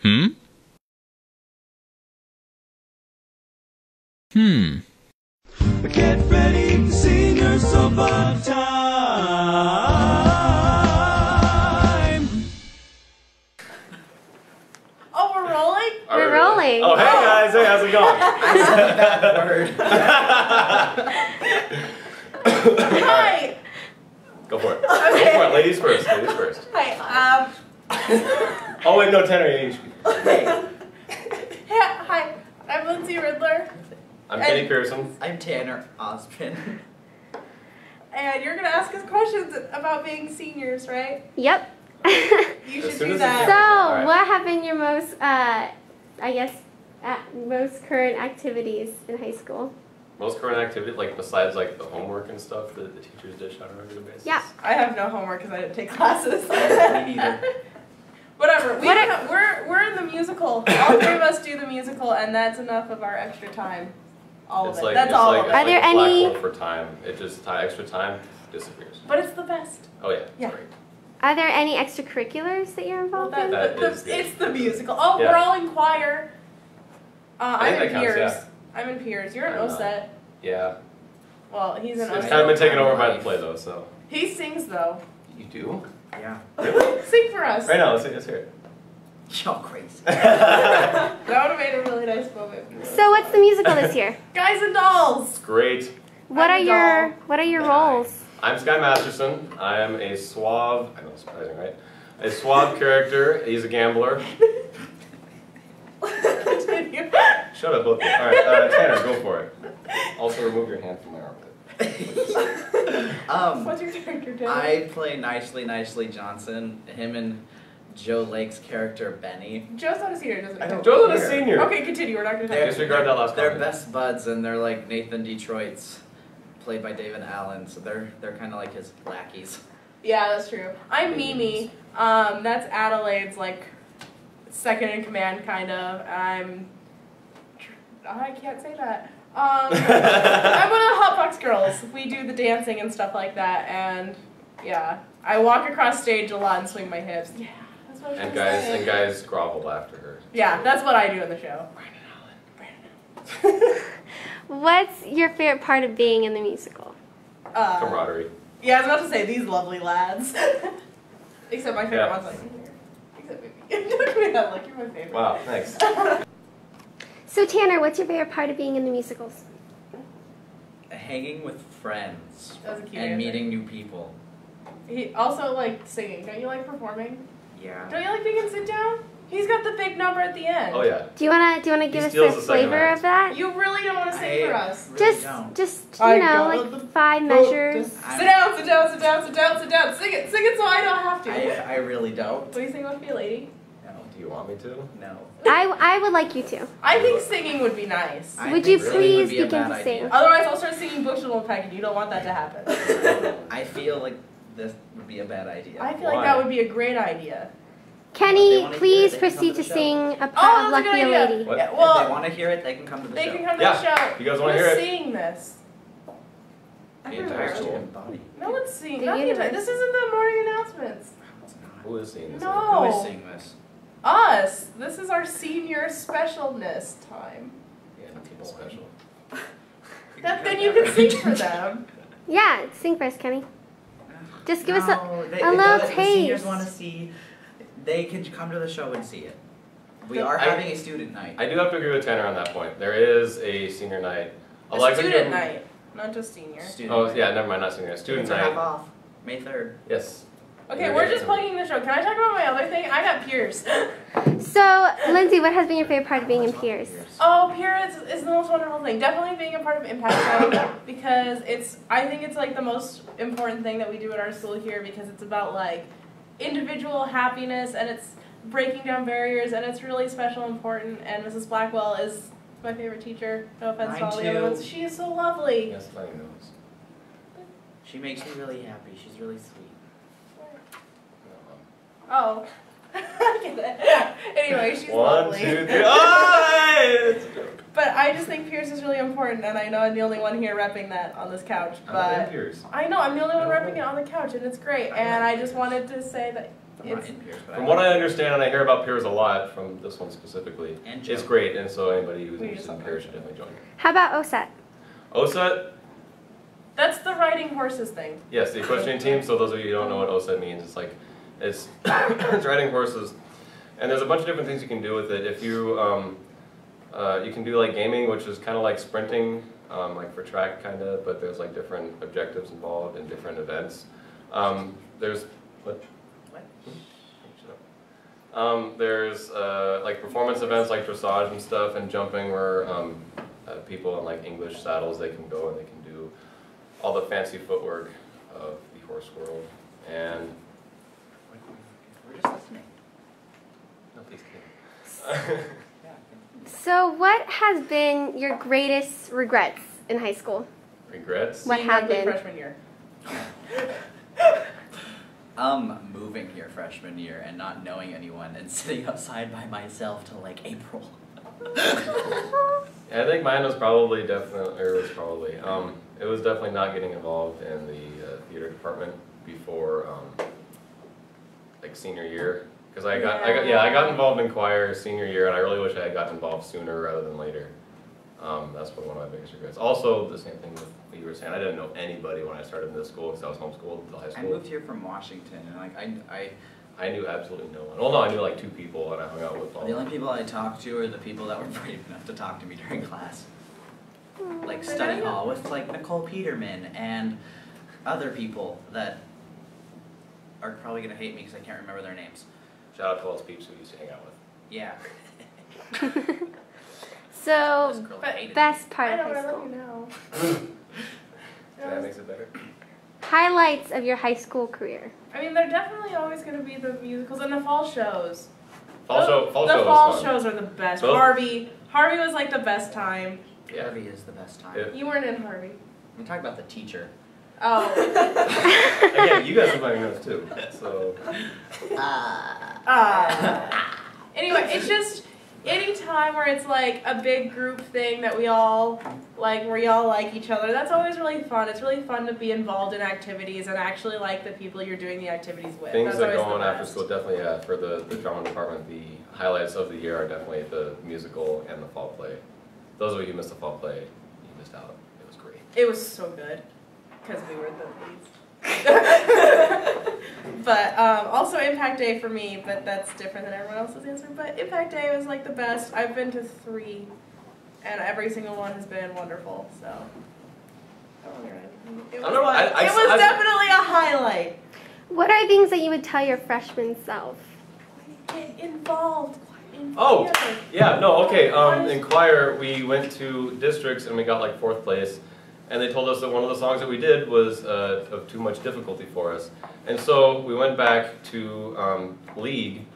Get ready, senior sofa time. Oh, we're rolling? We're rolling. Oh, hey guys, hey, how's it going? I said that word. Hi. Go for it. Okay. Go for it, ladies first, ladies first. Hi. Oh wait, no, Tanner, you need to Hey, Hi. I'm Lindsey Riddler, I'm Kenny Pearson. I'm Tanner Osmond. and you're gonna ask us questions about being seniors, right? Yep. You As should soon do as So, it's that. All right. what have been your most, I guess, most current activities in high school? Most current activity, like besides like the homework and stuff that the teachers dish out on a regular basis? Yeah. I have no homework because I didn't take classes. Me neither. Whatever. What We're in the musical. All three of us do the musical, and that's enough of our extra time. All It's of it. like, That's it's all like, of it's it. Are like there a black any- hole for time. It just, extra time disappears. But it's the best. Oh yeah, it's Yeah. great. Are there any extracurriculars that you're Well, involved in? it's the musical. Oh, Yeah. we're all in choir. I'm think in that counts, peers. yeah. I'm in peers. You're in I'm not. OSET. Yeah. Well, he's in It's OSET. kind of been taken over by the play though, so. He sings though. You do? Yeah. Sing for us. Right now, let's hear it. Y'all crazy. That would have made a really nice moment. So, what's the musical this year? Guys and dolls. Great. What I'm are a doll. your roles? I'm Sky Masterson. I am a suave, I know it's surprising, right? A suave character. He's a gambler. Continue. Shut up, both of you. Alright, Tanner, go for it. Also, remove your hand from my armpit. What's your character doing? I play Nicely Johnson. Him and Joe Lake's character Benny. Joe's not a senior, doesn't he? I don't- Joe's a senior. Okay, continue. We're not going to talk Disregard that last They're comment. best buds, and they're like Nathan Detroit's, played by David Allen. So they're kind of like his lackeys. Yeah, that's true. I'm Mimi. That's Adelaide's like second in command, kind of. I can't say that. I'm one of the Hotbox girls. We do the dancing and stuff like that, and yeah, I walk across stage a lot and swing my hips. Yeah, that's what I was And gonna say. guys groveled after her. Yeah, that's what I do in the show. What's your favorite part of being in the musical? Camaraderie. Yeah, I was about to say these lovely lads. Except my favorite Yeah. one's like here. Except maybe. Look at me that look. You're my favorite. Wow, thanks. So, Tanner, what's your favorite part of being in the musicals? Hanging with friends That was a cute and answer. meeting new people. He also like singing. Don't you like performing? Yeah. Don't you like being in sit down? He's got the big number at the end. Oh yeah. Do you wanna give us steals a the second flavor act. of that? You really don't want to sing for us. Really don't. Just I you know, got like the 5 measures. Sit down, sit down, sit down, sit down, sit down. Sing it so I don't have to. I really don't. Will you sing with me, lady? No. Do you want me to? No. I would like you to. I think singing would be nice. I Would you think singing would please be a begin bad to sing? idea. Otherwise, I'll start singing Bush Little Peck, and you don't want that to happen. I feel like this would be a bad idea. I feel like Why? that would be a great idea. They Kenny, wanna hear please it, they can come proceed to to the show. sing a Oh, part of that's a good Lucky a idea. Lady. What? Yeah, If they well, want to hear it, they can come to the they show. can come to Yeah. the show. You guys wanna hear Who's it? seeing this? The Everywhere. entire school. Body. No one's seeing. The Not the entire. universe. This isn't the morning announcements. It's not. Who is seeing this? No. Who is seeing this? Us. This is our senior specialness time. Yeah, nothing special. Then you can sing for them. Yeah, sing first, Kenny. Just give us a They, little the seniors taste. want to see. They can come to the show and see it. We The- are I- having a student night. I do have to agree with Tanner on that point. There is a senior night. A Alexa, student can- night, not just senior. Student Oh night. yeah, never mind, not senior night. Student Students are half night. off. May 3rd. Yes. Okay, You're we're getting just plugging the show. Can I talk about my other thing? I got Piers. So, Lindsay, what has been your favorite part of being in Piers? Oh, Piers is the most wonderful thing. Definitely being a part of Impact Show because I think it's like the most important thing that we do at our school here because it's about like individual happiness and it's breaking down barriers and it's really special and important. And Mrs. Blackwell is my favorite teacher. No offense to Mine all the other too. ones. She is so lovely. Yes, funny knows. She makes me really happy. She's really sweet. Oh. I get it. Anyway, she's One, lovely. 2, 3. Oh, it's a joke. But I just think Pierce is really important, and I know I'm the only one here repping that on this couch. I'm not in But Pierce. I know I'm the only one repping it on the couch, and it's great. And I just wanted to say that I'm not in Pierce, but From what I understand, and I hear about Piers a lot, from this one specifically, And it's Joe. great, and so anybody who's We interested in just Piers should definitely join. How about OSET? OSET, That's the riding horses thing. yes, the equestrian team, so those of you who don't know what OSET means, it's like, it's riding horses, and there's a bunch of different things you can do with it. If you, you can do like gaming, which is kind of like sprinting, like for track kind of, but there's like different objectives involved in different events. There's, what? There's like performance events like dressage and stuff, and jumping where people in like English saddles, they can go and they can do all the fancy footwork of the horse world. And We're just listening. no, please continue. So, what has been your greatest regrets in high school? Regrets? What Being happened? ugly freshman year. Moving here freshman year and not knowing anyone and sitting outside by myself till like April. I think mine was probably definitely, or it was definitely not getting involved in the theater department before like senior year, because I got involved in choir senior year, and I really wish I had gotten involved sooner rather than later. That's one of my biggest regrets. Also, the same thing with what you were saying. I didn't know anybody when I started in this school because I was homeschooled until high I school. moved here from Washington and like I knew absolutely no one. Well, no, I knew like 2 people, and I hung out with all. the only people I talked to are the people that were brave enough to talk to me during class. Like study hall with like Nicole Peterman and other people that are probably gonna hate me because I can't remember their names. Shout out to all those peeps who we used to hang out with. Yeah. So, This girl hated me. best part I of know, but high I love school. you now. That makes it better. Highlights of your high school career. I mean, they're definitely always going to be the musicals and the fall shows. Fall show The was fall fun. shows are the best. Those- Harvey was like the best time. Yeah. Harvey is the best time. Yeah. You weren't in Harvey. We talk about the teacher. Oh. Again, you guys are playing those too. So Anyway, it's just any time where it's like a big group thing that we all like, where y'all like each other, that's always really fun. It's really fun to be involved in activities and actually like the people you're doing the activities with. things That's that go always on the after best. school, definitely, yeah. For the drama department, the highlights of the year are definitely the musical and the fall play. Those of you who missed the fall play, you missed out. It was great. It was so good because we were the leads. But also Impact Day for me, but that's different than everyone else's answer. But Impact Day was like the best. I've been to 3, and every single one has been wonderful. So I don't remember anything. It was, I don't know, it was definitely a highlight. What are things that you would tell your freshman self? Get involved. In Oh, theater. yeah, no, okay. In choir, we went to districts and we got like 4th place. And they told us that one of the songs that we did was of too much difficulty for us. And so we went back to league.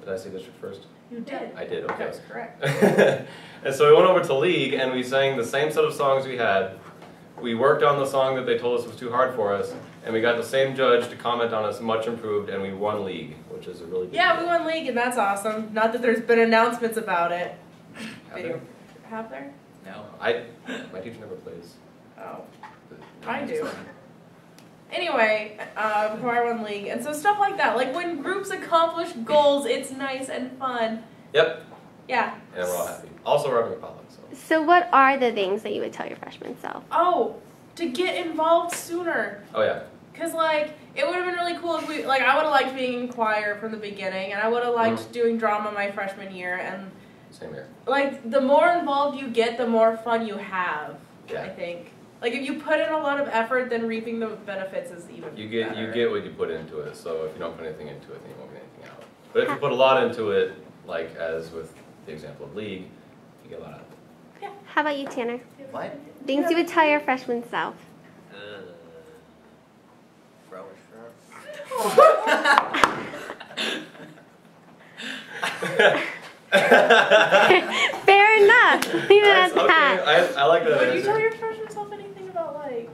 Did I say district first? You did. I did, okay. That's correct. And so we went over to league and we sang the same set of songs we had. We worked on the song that they told us was too hard for us, and we got the same judge to comment on us, much improved, and we won league, which is a really good Yeah, deal. we won league, and that's awesome. Not that there's been announcements about it. Have there? Have there? No. My teacher never plays. Oh. the- I do. Anyway, choir won league, and so stuff like that. Like when groups accomplish goals, it's nice and fun. Yep, Yeah. and we're all happy. Also, we're having a potluck, so. So, what are the things that you would tell your freshman self? Oh, to get involved sooner. Oh yeah. Cause like it would have been really cool if we I would have liked being in choir from the beginning, and I would have liked doing drama my freshman year, and Same here. like the more involved you get, the more fun you have. Yeah. I think. Like if you put in a lot of effort, then reaping the benefits is even You get better. what you put into it. So if you don't put anything into it, then you won't get anything out. But if you put a lot into it, like as with the example of league, you get a lot out of it. How about you, Tanner? What? Things you would tell your freshman self. Throw a shrub. Fair enough. Leave it at Okay, that. I like that Would you answer. tell your freshman self anything about like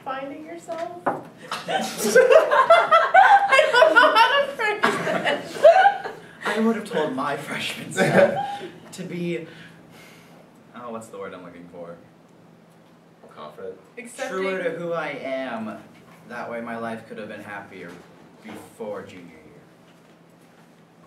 finding yourself? I don't know how to phrase it. I would have told my freshman self to be, oh, what's the word I'm looking for? Confident. Truer to who I am. That way my life could have been happier before junior year.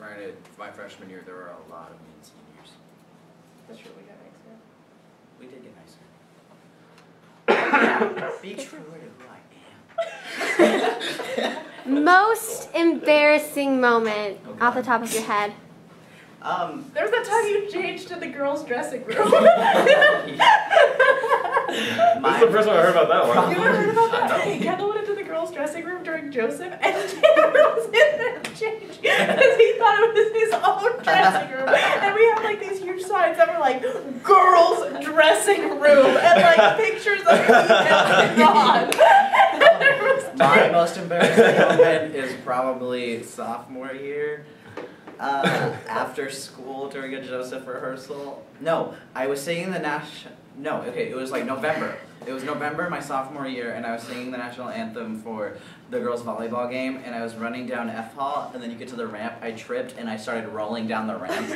granted, my freshman year there were a lot of mean seniors. That's true, we got nicer. We did get nicer. Be true to who I am. Most embarrassing moment off the top of your head. There was that time you changed to the girls' dressing room. This is the first time I heard about that one. You ever heard about that? Hey, Kendall went into the girls' dressing room during Joseph, and Tanner was in there changing because he thought it was his own dressing room. And we had like these huge signs that were like "girls' dressing room" and like pictures of me and Ron. My most embarrassing moment is probably sophomore year. After school during a Joseph rehearsal. No, I was singing the it was like November. It was November my sophomore year, and I was singing the national anthem for the girls' volleyball game, and I was running down F Hall, and then you get to the ramp, I tripped, and I started rolling down the ramp,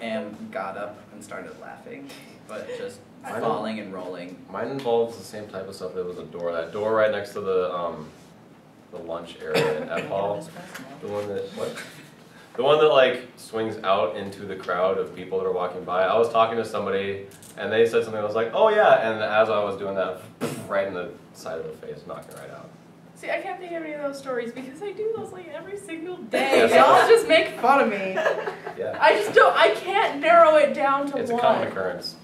and got up and started laughing, but just falling and rolling. Mine involves the same type of stuff. There was a door, that door right next to the lunch area at F Hall. The one that, what? The one that like swings out into the crowd of people that are walking by. I was talking to somebody and they said something, I was like, oh yeah, and as I was doing that, right in the side of the face, knocking right out. See, I can't think of any of those stories because I do those like every single day. Y'all just make fun of me. Yeah. I can't narrow it down to It's one. a common occurrence.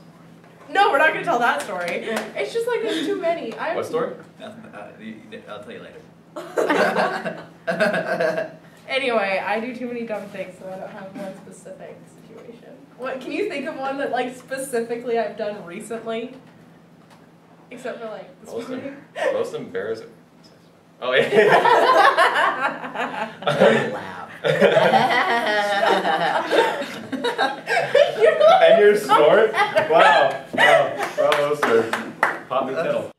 No, we're not gonna tell that story. It's just like there's too many. What story? I'll tell you later. Anyway, I do too many dumb things, so I don't have one specific situation. What, can you think of one that like specifically I've done recently? Except for like this morning? Most embarrassing. Oh yeah. Laugh. And your snort? Wow. Bravo, sir. Pop me kettle.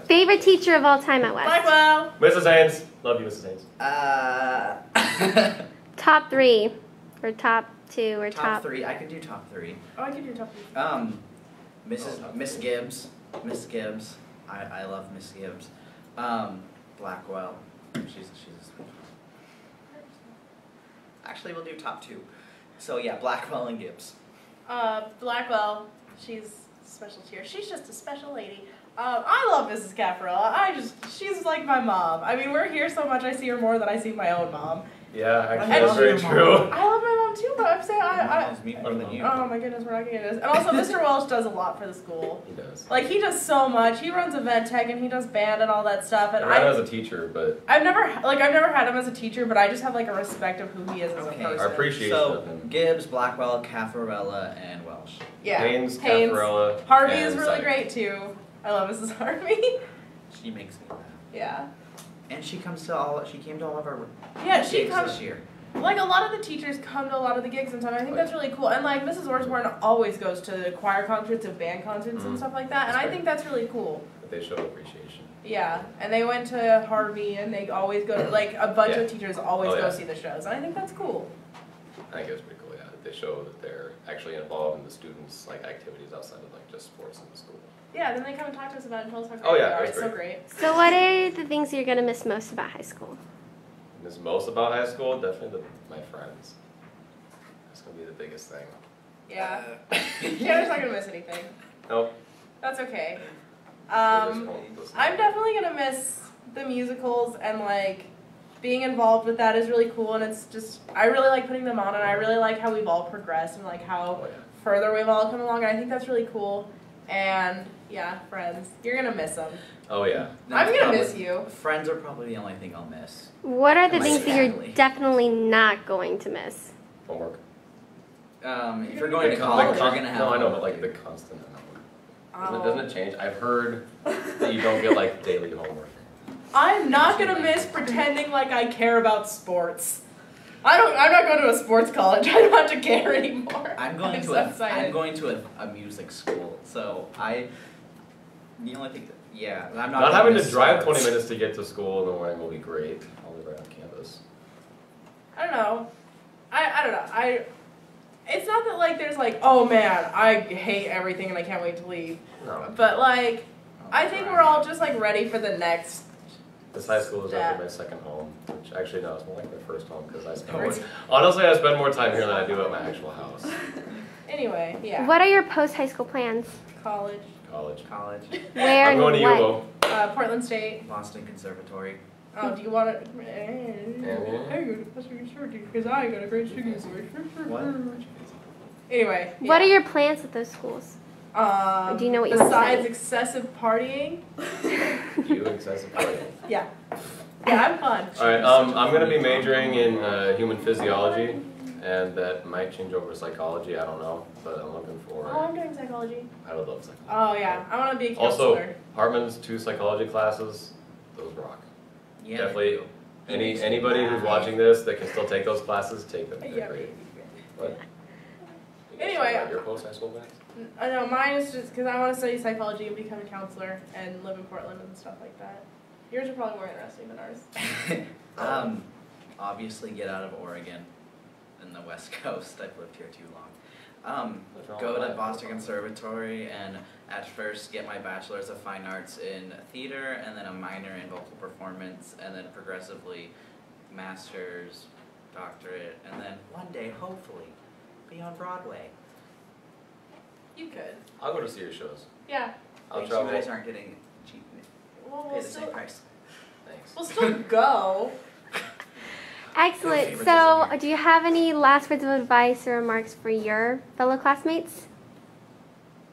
Favorite teacher of all time at West? Blackwell! Mrs. Haynes. Love you, Mrs. Haynes. Top 3, or top 2, or Top 3. I could do top 3. Oh, I can do top 3. Miss Gibbs. Miss Gibbs. I love Miss Gibbs. Blackwell. She's a sweet. Actually, we'll do top 2. So yeah, Blackwell and Gibbs. Blackwell, she's a special cheer. She's just a special lady. I love Mrs. Caffarella. She's like my mom. I mean, we're here so much I see her more than I see my own mom. Yeah, actually, I that's love very your true. I love my mom too, but I'm saying Loves me more than you. oh my goodness, we're not getting into this. And also, Mr. Welsh does a lot for the school. He does. Like, he does so much. He runs event tech and he does band and all that stuff. And I as a teacher, but I've never had him as a teacher, but I just have like a respect of who he is as a person. our appreciation So of him. Gibbs, Blackwell, Caffarella, and Welsh. Yeah. Haynes, Caffarella, Harvey and is really Sykes. great too. I love Mrs. Harvey. She makes me laugh. Yeah. And she came to all of our Yeah, she gigs comes. this year. Like, a lot of the teachers come to a lot of the gigs and stuff. I think Oh, that's really cool. And, like, Mrs. Orsborn always goes to the choir concerts and band concerts and stuff like that. And That's I great. think that's really cool. But they show appreciation. Yeah. And they went to Harvey and they always go to, like, a bunch Yeah. of teachers always Oh, go yeah. see the shows. And I think that's cool. I think it's pretty cool, yeah. They show that they're actually involved in the students' like activities outside of like just sports in the school. Yeah, then they come and talk to us about it and tell us how great Oh, yeah, they are. that's It's so great. So what are the things you're going to miss most about high school? Miss most about high school, definitely my friends. That's gonna be the biggest thing. Yeah. Tanner's not going to miss anything. Nope. That's okay. They just won't listen. I'm definitely going to miss the musicals and, like, being involved with that is really cool. And it's just, I really like putting them on and I really like how we've all progressed and, like, how Oh, yeah. further we've all come along. And I think that's really cool. And, yeah, friends. You're going to miss them. Oh yeah. I'm going to miss you. Friends are probably the only thing I'll miss. What are the And my things that you're family. definitely not going to miss? Homework. If you're going to The college, con- you're gonna have. No, I know, but homework. like the constant homework. Oh. Doesn't it change? I've heard that you don't get like daily homework. I'm not going to miss pretending like I care about sports. I'm not going to a sports college. I don't have to care anymore. I'm going so to excited. I'm going to a music school, so the only thing I'm not. Not gonna having to miss drive sports. 20 minutes to get to school in the morning will be great. I'll live right on campus. I don't know. I don't know. It's not that like there's like, oh man, I hate everything and I can't wait to leave. No. But like, I think we're all just like ready for the next This high school is actually my second home, which actually no, it's more like my first home because honestly I spend more time here than I do at my actual house. Anyway, yeah. What are your post-high school plans? College. College. Where I'm going and to what? UO. Portland State. Boston Conservatory. Oh, do you want to? I go to Boston Conservatory because I got a great singing voice. What? Anyway. What are yeah. your plans with those schools? Do you know what you want to Besides study? excessive partying? You excessive partying. Yeah. Yeah, I'm fun. Alright, I'm going to be majoring in human physiology, and that might change over to psychology, I don't know, but I'm looking for... Oh, I'm doing psychology. I would love psychology. Oh, yeah. I want to be a Also, counselor. Hartman's 2 psychology classes, those rock. Yeah. Definitely, anybody who's watching this that can still take those classes, take them. They're Yeah. great. What? Anyway. Your post-high school plans? I know, mine is just because I want to study psychology and become a counselor and live in Portland and stuff like that. Yours are probably more interesting than ours. Obviously get out of Oregon and the West Coast. I've lived here too long. Go to Boston Conservatory and at first get my bachelor's of fine arts in theater and then a minor in vocal performance and then progressively master's, doctorate, and then one day hopefully be on Broadway. You could. I'll go to see your shows. Yeah. I'll Wait, travel. you guys aren't getting cheap. Well, Pay we'll the same still, price. Thanks. we'll still go. Excellent. Favoritism So, here. do you have any last words of advice or remarks for your fellow classmates?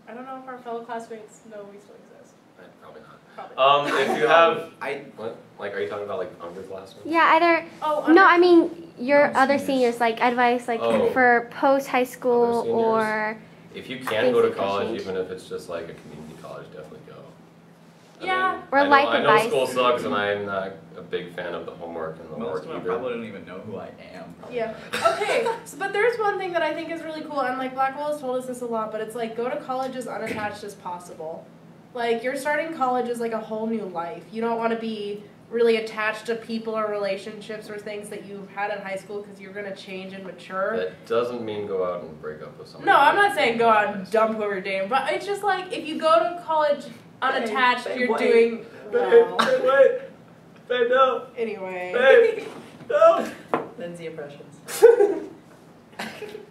I don't know if our fellow classmates know we still exist. Probably not. Probably. If you have... I What? Like, are you talking about, like, underclassmen? Yeah, either. Oh, No, I mean your No, other seniors. seniors, like advice, like Oh. for post-high school Other seniors? or. If you can go to Basic college, change. even if it's just like a community college, definitely go. Yeah. Or I know, life I know advice. school sucks, and I'm not a big fan of the homework and the most work of them either. probably don't even know who I am. Yeah. Okay. But there's one thing that I think is really cool, and like Blackwell has told us this a lot, but it's like go to college as unattached as possible. Like you're starting college as like a whole new life. You don't want to be really attached to people or relationships or things that you've had in high school because you're gonna change and mature. That doesn't mean go out and break up with someone. No, I'm not saying go out and dump whoever you're dating, but it's just like if you go to college unattached, Babe, you're wait. doing well. wait. Babe, no. Anyway. Babe, no. Lindsey impressions. It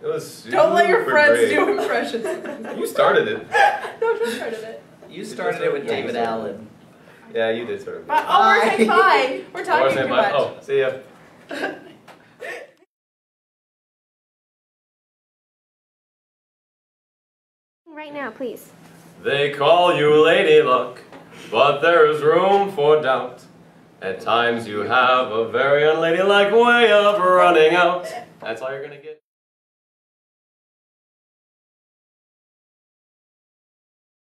was super Don't let your friends great. do impressions. You started it. No, just started it. You started it with Yeah, you David started it. Allen. Yeah, you did sort of. But, oh, we're saying bye. We're I was talking too saying bye. much. Oh, see ya. Right now, please. They call you Lady Luck, but there's room for doubt. At times you have a very unladylike way of running out. That's all you're gonna get.